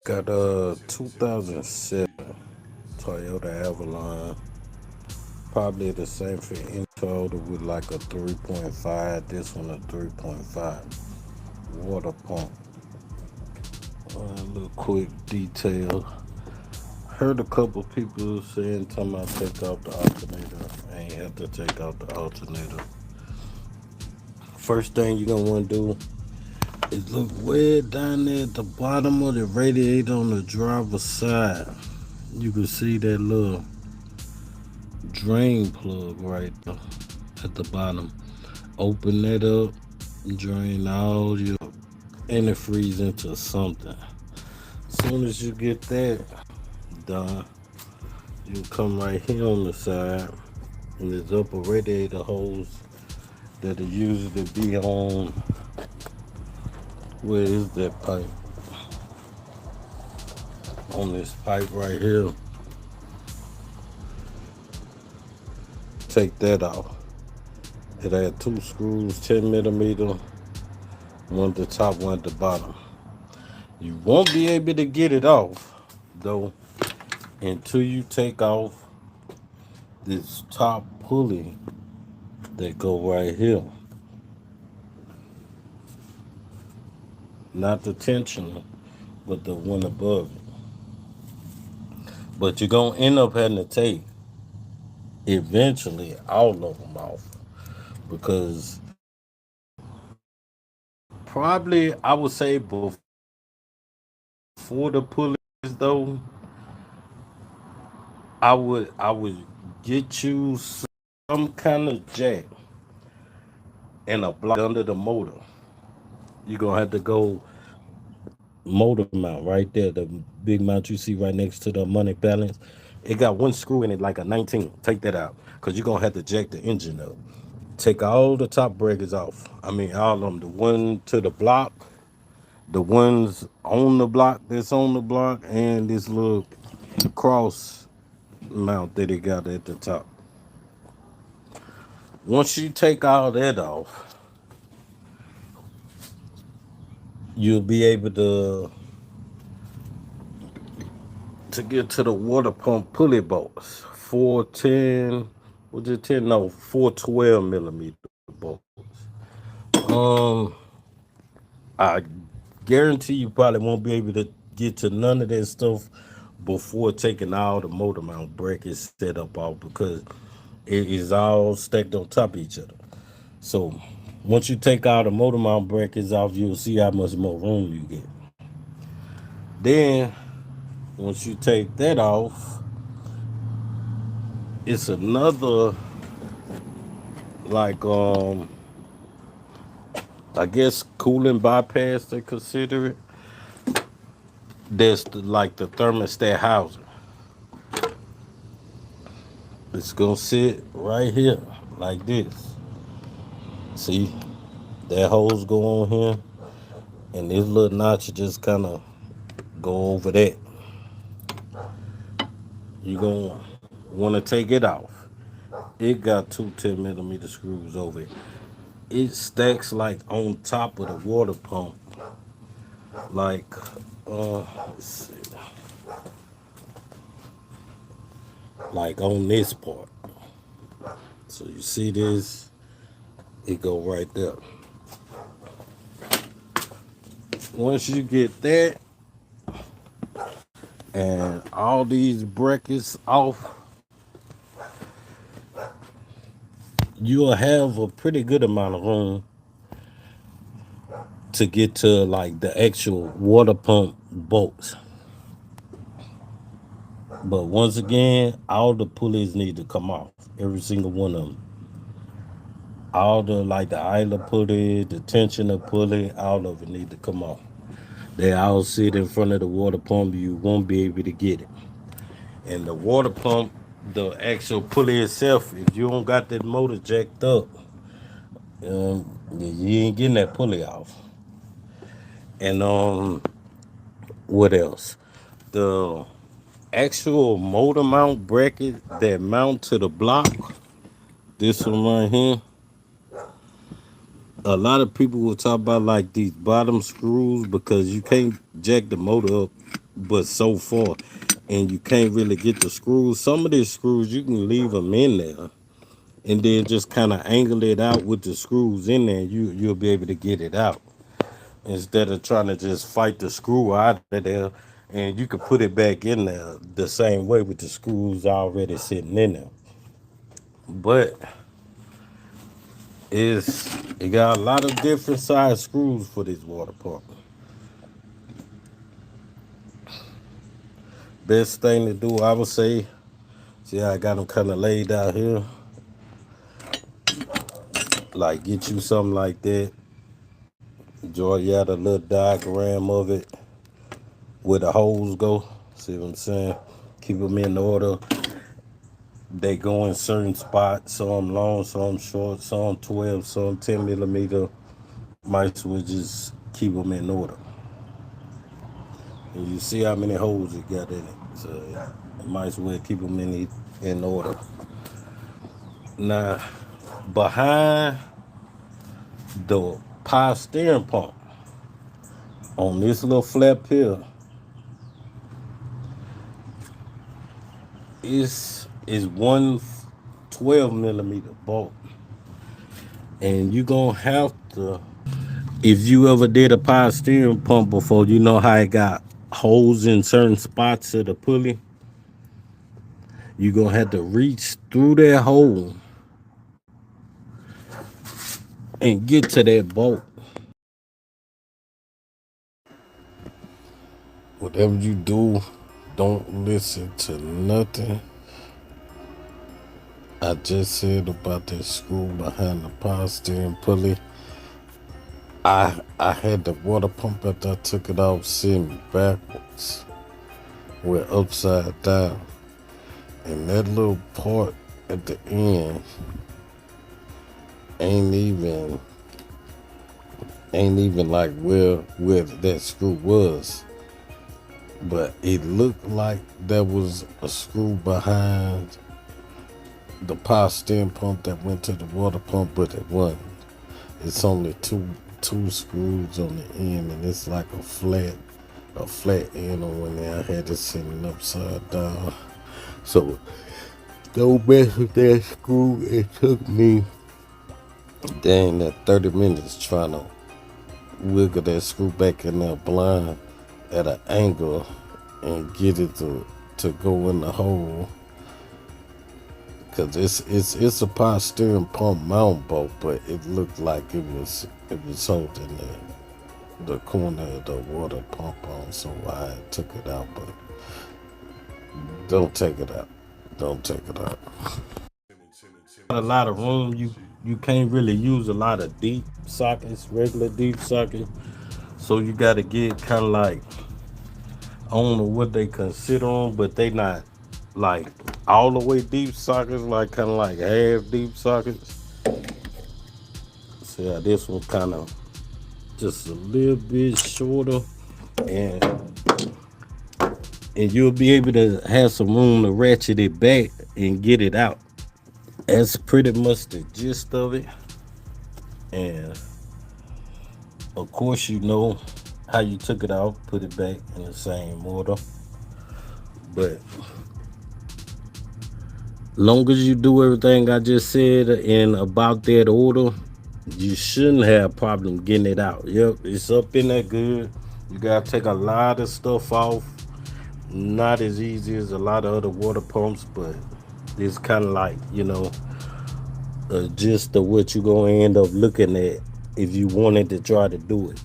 Got a 2007 Toyota Avalon. Probably the same for any Toyota with like a 3.5. This one a 3.5 water pump. A little quick detail. Heard a couple people saying talking about take out the alternator. I ain't have to take out the alternator. First thing you're gonna want to do is look way down there at the bottom of the radiator on the driver's side. You can see that little drain plug right there at the bottom. Open that up, drain all your antifreeze into something. As soon as you get that done, you come right here on the side, and there's upper radiator hose that'll usually be on. Where is that pipe? On this pipe right here. Take that off. It had two screws, 10 millimeter, one at the top, one at the bottom. You won't be able to get it off though until you take off this top pulley that go right here. Not the tensioner, but the one above it. But you're gonna end up having to take eventually all of them off because probably I would say before the pulleys though, I would get you some kind of jack and a block under the motor. You're gonna have to go motor mount right there, the big mount you see right next to the money balance. It got one screw in it like a 19. Take that out because you're gonna have to jack the engine up. Take all the top breakers off. I mean, all of them. The one to the block, the ones on the block that's on the block, and this little cross mount that it got at the top. Once you take all that off, you'll be able to get to the water pump pulley bolts. 410, was it 10? No, 412 millimeter bolts. Um, I guarantee you probably won't be able to get to none of that stuff before taking all the motor mount brackets set up off because it is all stacked on top of each other. So once you take all the motor mount brackets off, you'll see how much more room you get. Then once you take that off, it's another like I guess cooling bypass they consider it. That's like the thermostat housing. It's gonna sit right here like this. See, that hose go on here, and this little notch just kind of go over that. You're gonna want to take it off. It got two 10 millimeter screws over it. It stacks like on top of the water pump, like let's see, like on this part. So you see this, it go right there. Once you get that and all these brackets off, you'll have a pretty good amount of room to get to like the actual water pump bolts. But once again, all the pulleys need to come off. Every single one of them. All the like the idler pulley, the tensioner pulley, all of it need to come off. They all sit in front of the water pump. You won't be able to get it. And the water pump, the actual pulley itself, if you don't got that motor jacked up, you ain't getting that pulley off. And what else? The actual motor mount bracket that mount to the block, this one right here. A lot of people will talk about like these bottom screws because you can't jack the motor up but so far, and you can't really get the screws. Some of these screws you can leave them in there, and then just kind of angle it out with the screws in there. You'll be able to get it out instead of trying to just fight the screw out of there. And you can put it back in there the same way with the screws already sitting in there. But it got a lot of different size screws for this water pump. Best thing to do, I would say, see how I got them kind of laid out here. Like get you something like that. Draw you out a little diagram of it where the holes go. See what I'm saying? Keep them in order. They go in certain spots. Some long, some short, some 12, some 10 millimeter. Might as well just keep them in order. And you see how many holes it got in it. So you might as well keep them in order. Now, behind the power steering pump, on this little flap here, is one 12 millimeter bolt. And you're going to have to, if you ever did a power steering pump before, you know how it got holes in certain spots of the pulley. You're going to have to reach through that hole and get to that bolt. Whatever you do, don't listen to nothing I just said about that screw behind the power steering pulley. I had the water pump after I took it off sitting backwards. We're upside down. And that little part at the end ain't even like where that screw was. But it looked like there was a screw behind the power steering pump that went to the water pump, but it wasn't. It's only two screws on the end, and it's like a flat end on one there. I had it sitting upside down. So don't mess with that screw. It took me dang that 30 minutes trying to wiggle that screw back in there blind at an angle and get it to go in the hole. Cause it's a power steering pump mount bolt, but it looked like it was holding the corner of the water pump on, so I took it out. But don't take it out. Don't take it out. A lot of room. You can't really use a lot of deep sockets, regular deep sockets. So you got to get kind of like, I don't know what they consider them, but they not like all the way deep sockets, like kind of like half deep sockets. So yeah, this one kind of just a little bit shorter, and you'll be able to have some room to ratchet it back and get it out. That's pretty much the gist of it. And of course, you know how you took it out, put it back in the same order. But long as you do everything I just said in about that order, you shouldn't have a problem getting it out. Yep, it's up in there good. You gotta take a lot of stuff off. Not as easy as a lot of other water pumps, but it's kind of like, you know, gist of what you're gonna end up looking at if you wanted to try to do it.